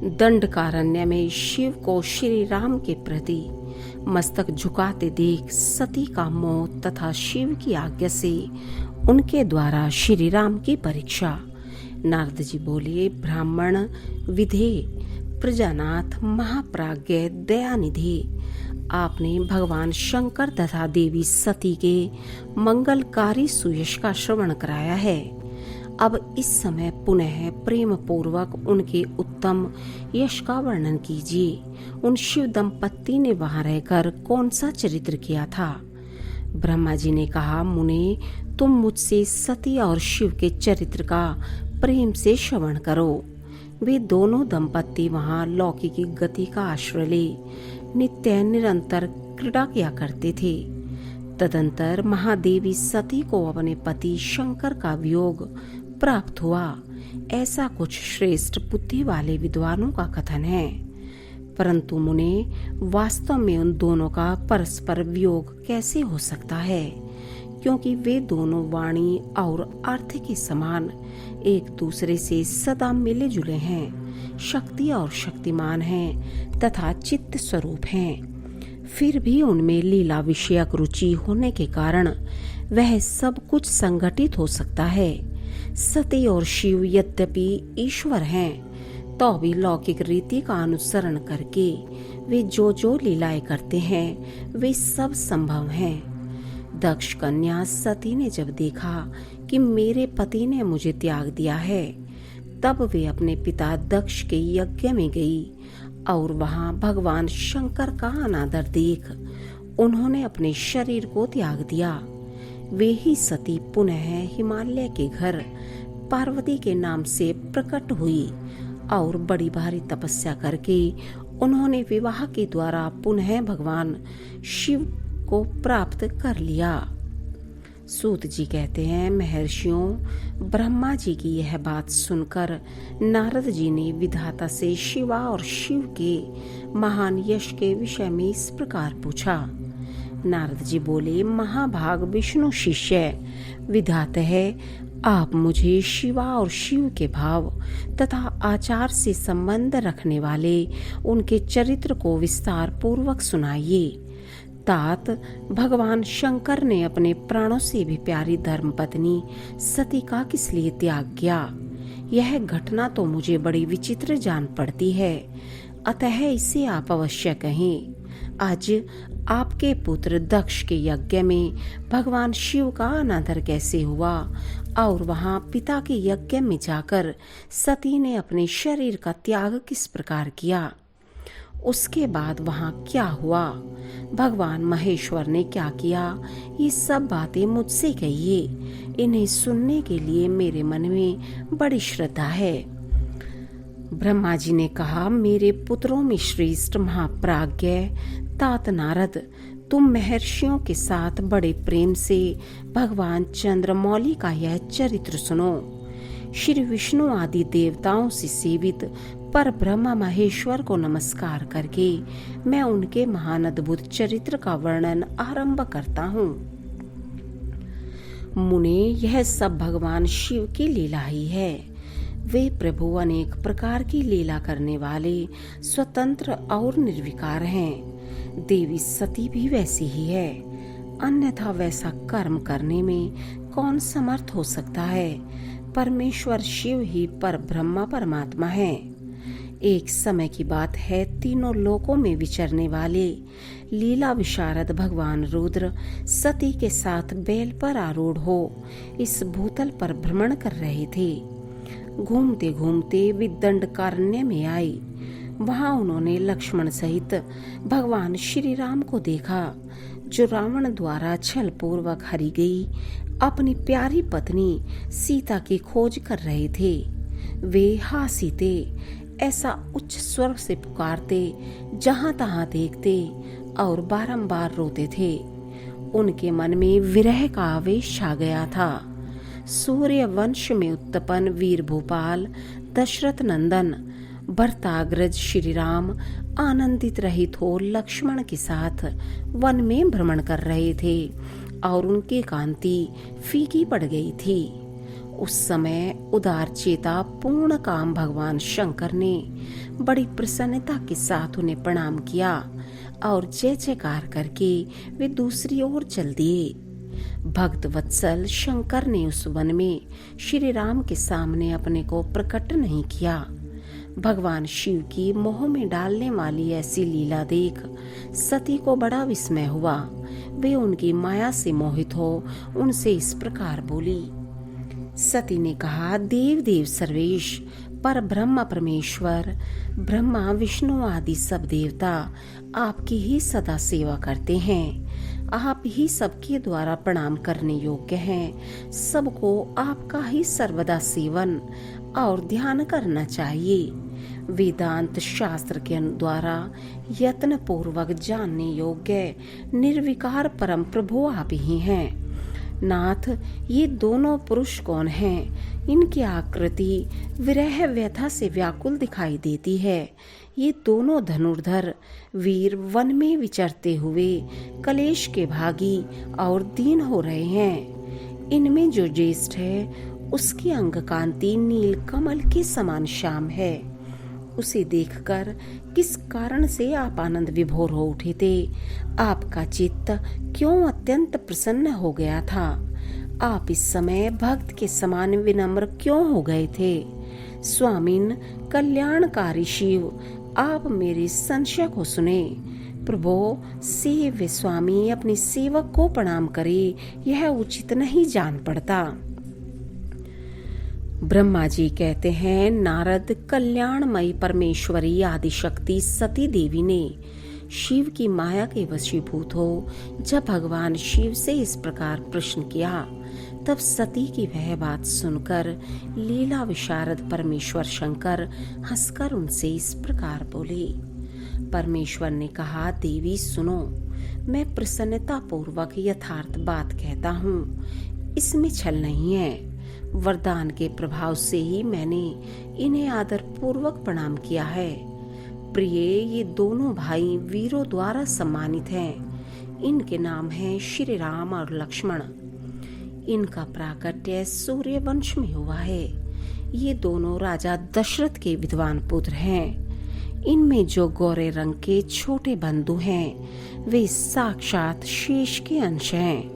दंडकारण्य में शिव को श्री राम के प्रति मस्तक झुकाते देख सती का मोह तथा शिव की आज्ञा से उनके द्वारा श्री राम की परीक्षा। नारद जी बोले, ब्राह्मण विधे प्रजानाथ महाप्राज्ञ दयानिधि, आपने भगवान शंकर तथा देवी सती के मंगलकारी सुयश का श्रवण कराया है। अब इस समय पुनः प्रेम पूर्वक उनके उत्तम यश का वर्णन कीजिए। उन शिव दंपत्ति ने वहां रहकर कौन सा चरित्र किया था? ब्रह्मा जी ने कहा, मुने तुम मुझसे सती और शिव के चरित्र का प्रेम से श्रवण करो। वे दोनों दंपत्ति वहां लौकिक गति का आश्रय ले नित्य निरंतर क्रीड़ा किया करते थे। तदंतर महादेवी सती को अपने पति शंकर का वियोग प्राप्त हुआ, ऐसा कुछ श्रेष्ठ बुद्धि वाले विद्वानों का कथन है। परंतु मुने, वास्तव में उन दोनों का परस्पर वियोग कैसे हो सकता है? क्योंकि वे दोनों वाणी और अर्थ के समान एक दूसरे से सदा मिले जुले हैं, शक्ति और शक्तिमान हैं तथा चित्त स्वरूप हैं। फिर भी उनमें लीला विषयक रुचि होने के कारण वह सब कुछ संगठित हो सकता है। सती और शिव यद्यपि ईश्वर हैं, तो भी लौकिक रीति का अनुसरण करके वे जो लीलाएं करते हैं वे सब संभव हैं। दक्ष कन्या सती ने जब देखा कि मेरे पति ने मुझे त्याग दिया है, तब वे अपने पिता दक्ष के यज्ञ में गई और वहां भगवान शंकर का अनादर देख उन्होंने अपने शरीर को त्याग दिया। वे ही सती पुनः हिमालय के घर पार्वती के नाम से प्रकट हुई और बड़ी भारी तपस्या करके उन्होंने विवाह के द्वारा पुनः भगवान शिव को प्राप्त कर लिया। सूत जी कहते हैं, महर्षियों, ब्रह्मा जी की यह बात सुनकर नारद जी ने विधाता से शिवा और शिव के महान यश के विषय में इस प्रकार पूछा। नारद जी बोले, महाभाग विष्णु शिष्य विधाता है, आप मुझे शिवा और शिव के भाव तथा आचार से संबंध रखने वाले उनके चरित्र को विस्तार पूर्वक सुनाइए। तात, भगवान शंकर ने अपने प्राणों से भी प्यारी धर्मपत्नी सती का किस लिए त्याग किया? यह घटना तो मुझे बड़ी विचित्र जान पड़ती है, अतः इसे आप अवश्य कहें। आज आपके पुत्र दक्ष के यज्ञ में भगवान शिव का अनादर कैसे हुआ और वहां पिता के यज्ञ में जाकर सती ने अपने शरीर का त्याग किस प्रकार किया? उसके बाद वहां क्या हुआ? भगवान महेश्वर ने क्या किया? ये सब बातें मुझसे कहिए। इन्हें सुनने के लिए मेरे मन में बड़ी श्रद्धा है। ब्रह्मा जी ने कहा, मेरे पुत्रों में श्रेष्ठ महाप्राज्ञ तात नारद, तुम महर्षियों के साथ बड़े प्रेम से भगवान चंद्रमौली का यह चरित्र सुनो। श्री विष्णु आदि देवताओं से सेवित पर ब्रह्मा महेश्वर को नमस्कार करके मैं उनके महान अद्भुत चरित्र का वर्णन आरंभ करता हूँ। मुने, यह सब भगवान शिव की लीला ही है। वे प्रभु अनेक प्रकार की लीला करने वाले स्वतंत्र और निर्विकार हैं। देवी सती भी वैसी ही है, अन्यथा वैसा कर्म करने में कौन समर्थ हो सकता है? परमेश्वर शिव ही पर ब्रह्मा परमात्मा है। एक समय की बात है, तीनों लोकों में विचरने वाले लीला विशारद भगवान रुद्र सती के साथ बैल पर आरूढ़ हो इस भूतल पर भ्रमण कर रहे थे। घूमते घूमते वे दंडकारण्य में आए। वहां उन्होंने लक्ष्मण सहित भगवान श्री राम को देखा, जो रावण द्वारा छल पूर्वक हरी गई अपनी प्यारी पत्नी सीता की खोज कर रहे थे। वे हा सीते ऐसा उच्च स्वर से पुकारते, जहां तहां देखते और बारंबार रोते थे। उनके मन में विरह का आवेश छा गया था। सूर्य वंश में उत्पन्न वीर भूपाल दशरथ नंदन भरताग्रज श्री राम आनंदित रहित हो लक्ष्मण के साथ वन में भ्रमण कर रहे थे और उनकी कांति फीकी पड़ गई थी। उस समय उदार चेता पूर्ण काम भगवान शंकर ने बड़ी प्रसन्नता के साथ उन्हें प्रणाम किया और जय जयकार करके वे दूसरी ओर चल दिए। भक्त वत्सल शंकर ने उस वन में श्री राम के सामने अपने को प्रकट नहीं किया। भगवान शिव की मोह में डालने वाली ऐसी लीला देख सती को बड़ा विस्मय हुआ। वे उनकी माया से मोहित हो उनसे इस प्रकार बोली। सती ने कहा, देव देव सर्वेश पर ब्रह्म परमेश्वर ब्रह्मा विष्णु आदि सब देवता आपकी ही सदा सेवा करते हैं। आप ही सबके द्वारा प्रणाम करने योग्य हैं। सबको आपका ही सर्वदा सेवन और ध्यान करना चाहिए। वेदांत शास्त्र के द्वारा यत्न पूर्वक जानने योग्य निर्विकार परम प्रभु आप ही हैं। नाथ, ये दोनों पुरुष कौन हैं? इनकी आकृति विरह व्यथा से व्याकुल दिखाई देती है। ये दोनों धनुर्धर वीर वन में विचरते हुए कलेश के भागी और दीन हो रहे हैं। इनमें जो ज्येष्ठ है उसकी अंग कांति नील कमल के समान श्याम है। उसे देखकर किस कारण से आप आनंद विभोर हो उठे थे? आपका चित्त क्यों अत्यंत प्रसन्न हो गया था? आप इस समय भक्त के समान विनम्र क्यों हो गए थे? स्वामिन कल्याणकारी शिव, आप मेरे संशय को सुने। प्रभो, सेव्य स्वामी अपने सेवक को प्रणाम करे, यह उचित नहीं जान पड़ता। ब्रह्मा जी कहते हैं, नारद कल्याणमयी परमेश्वरी आदिशक्ति सती देवी ने शिव की माया के वशीभूत हो जब भगवान शिव से इस प्रकार प्रश्न किया, तब सती की वह बात सुनकर लीला विशारद परमेश्वर शंकर हंसकर उनसे इस प्रकार बोले। परमेश्वर ने कहा, देवी सुनो, मैं प्रसन्नता पूर्वक यथार्थ बात कहता हूँ, इसमें छल नहीं है। वरदान के प्रभाव से ही मैंने इन्हें आदर पूर्वक प्रणाम किया है। प्रिय, ये दोनों भाई वीरों द्वारा सम्मानित हैं। इनके नाम हैं श्री राम और लक्ष्मण। इनका प्राकट्य सूर्य वंश में हुआ है। ये दोनों राजा दशरथ के विद्वान पुत्र हैं। इनमें जो गोरे रंग के छोटे बंधु हैं वे साक्षात शेष के अंश हैं।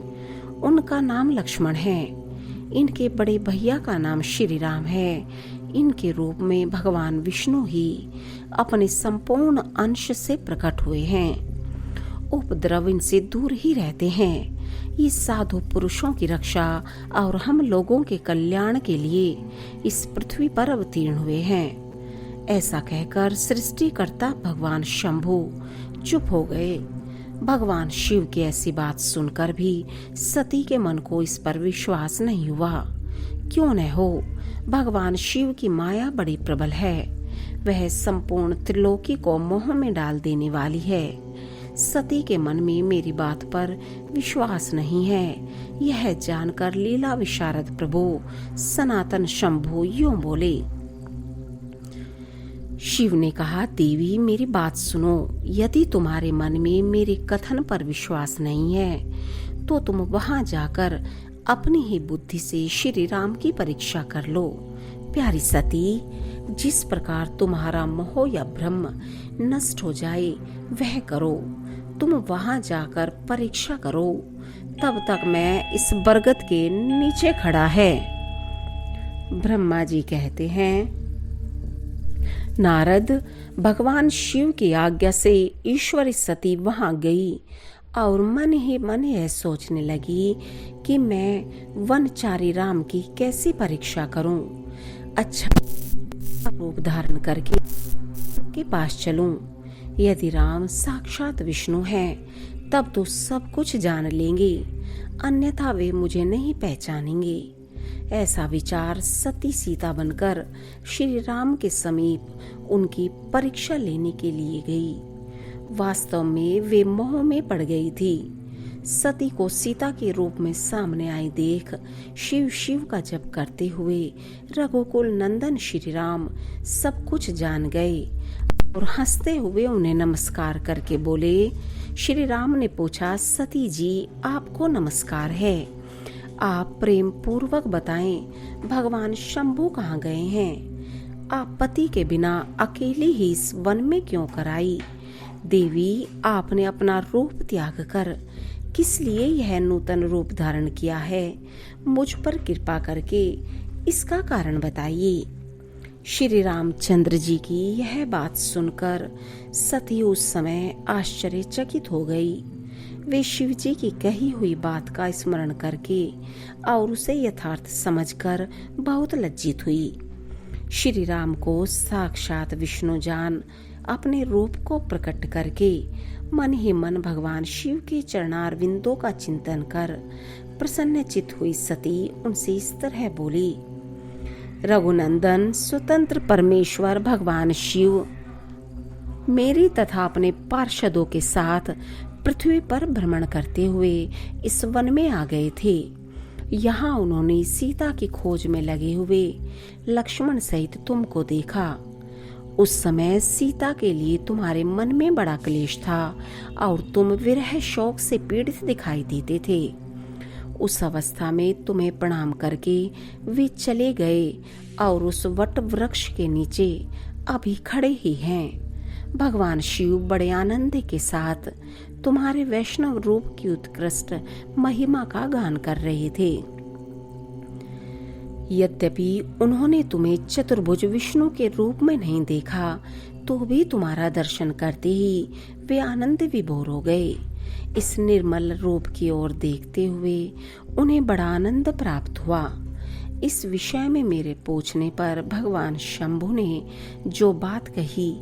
उनका नाम लक्ष्मण है। इनके बड़े भैया का नाम श्री राम है। इनके रूप में भगवान विष्णु ही अपने संपूर्ण अंश से प्रकट हुए हैं। उपद्रव इनसे दूर ही रहते हैं। ये साधु पुरुषों की रक्षा और हम लोगों के कल्याण के लिए इस पृथ्वी पर अवतीर्ण हुए हैं। ऐसा कहकर सृष्टिकर्ता भगवान शंभु चुप हो गए। भगवान शिव की ऐसी बात सुनकर भी सती के मन को इस पर विश्वास नहीं हुआ। क्यों न हो, भगवान शिव की माया बड़ी प्रबल है। वह संपूर्ण त्रिलोकी को मोह में डाल देने वाली है। सती के मन में मेरी बात पर विश्वास नहीं है। यह जानकर लीला विशारद प्रभु सनातन शंभु यूं बोले। शिव ने कहा, देवी मेरी बात सुनो। यदि तुम्हारे मन में मेरे कथन पर विश्वास नहीं है तो तुम वहां जाकर अपनी ही बुद्धि से श्री राम की परीक्षा कर लो। प्यारी सती, जिस प्रकार तुम्हारा मोह या भ्रम नष्ट हो जाए वह करो। तुम वहां जाकर परीक्षा करो। तब तक मैं इस बरगद के नीचे खड़ा है। ब्रह्मा जी कहते हैं, नारद, भगवान शिव की आज्ञा से ईश्वरी सती वहां गई और मन ही मन यह सोचने लगी कि मैं वनचारी राम की कैसी परीक्षा करूं। अच्छा रूप धारण करके के पास चलूं। यदि राम साक्षात विष्णु हैं, तब तो सब कुछ जान लेंगे, अन्यथा वे मुझे नहीं पहचानेंगे। ऐसा विचार सती सीता बनकर श्री राम के समीप उनकी परीक्षा लेने के लिए गई। वास्तव में वे मोह में पड़ गई थी। सती को सीता के रूप में सामने आई देख शिव शिव का जप करते हुए रघुकुल नंदन श्री राम सब कुछ जान गए और हंसते हुए उन्हें नमस्कार करके बोले। श्री राम ने पूछा, सती जी आपको नमस्कार है। आप प्रेम पूर्वक बताएं, भगवान शंभु कहाँ गए हैं? आप पति के बिना अकेले ही इस वन में क्यों कर आई? देवी, आपने अपना रूप त्याग कर किस लिए यह नूतन रूप धारण किया है? मुझ पर कृपा करके इसका कारण बताइए। श्री रामचंद्र जी की यह बात सुनकर सती उस समय आश्चर्यचकित हो गई। वे शिव जी की कही हुई बात का स्मरण करके और उसे यथार्थ समझकर बहुत लज्जित हुई। श्री राम को साक्षात विष्णु जान अपने रूप को प्रकट करके मन ही मन भगवान शिव के चरणारविंदों का चिंतन कर प्रसन्नचित हुई सती उनसे इस तरह बोली। रघुनंदन, स्वतंत्र परमेश्वर भगवान शिव मेरी तथा अपने पार्षदों के साथ पृथ्वी पर भ्रमण करते हुए इस वन में आ गए थे। यहाँ उन्होंने सीता की खोज में लगे हुए लक्ष्मण सहित तुमको देखा। उस समय सीता के लिए तुम्हारे मन में बड़ा क्लेश था और तुम विरह शोक से पीड़ित दिखाई देते थे। उस अवस्था में तुम्हें प्रणाम करके वे चले गए और उस वट वृक्ष के नीचे अभी खड़े ही हैं। भगवान शिव बड़े आनंद के साथ तुम्हारे वैष्णव रूप की उत्कृष्ट महिमा का गान कर रहे थे। यद्यपि उन्होंने तुम्हें चतुर्भुज विष्णु के रूप में नहीं देखा, तो भी तुम्हारा दर्शन करते ही वे आनंद विभोर हो गए। इस निर्मल रूप की ओर देखते हुए उन्हें बड़ा आनंद प्राप्त हुआ। इस विषय में मेरे पूछने पर भगवान शंभु ने जो बात कही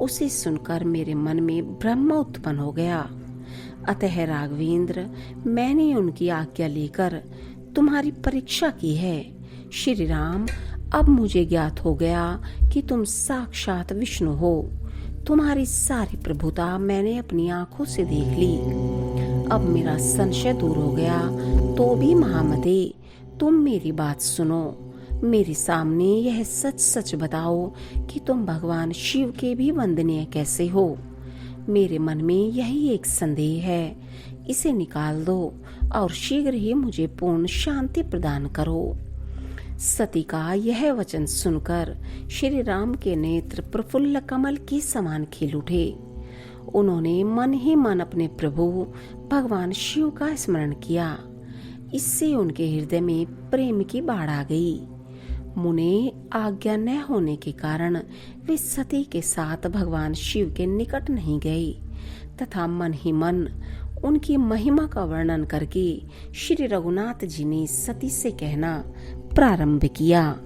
उसे सुनकर मेरे मन में ब्रह्म उत्पन्न हो गया। अतः राघवेंद्र, मैंने उनकी आज्ञा लेकर तुम्हारी परीक्षा की है। श्री राम, अब मुझे ज्ञात हो गया कि तुम साक्षात विष्णु हो। तुम्हारी सारी प्रभुता मैंने अपनी आंखों से देख ली। अब मेरा संशय दूर हो गया। तो भी महामते, तुम मेरी बात सुनो। मेरे सामने यह सच सच बताओ कि तुम भगवान शिव के भी वंदनीय कैसे हो। मेरे मन में यही एक संदेह है, इसे निकाल दो और शीघ्र ही मुझे पूर्ण शांति प्रदान करो। सती का यह वचन सुनकर श्री राम के नेत्र प्रफुल्ल कमल के समान खिल उठे। उन्होंने मन ही मन अपने प्रभु भगवान शिव का स्मरण किया। इससे उनके हृदय में प्रेम की बाढ़ आ गई। मुने आज्ञा न होने के कारण वे सती के साथ भगवान शिव के निकट नहीं गए तथा मन ही मन उनकी महिमा का वर्णन करके श्री रघुनाथ जी ने सती से कहना प्रारंभ किया।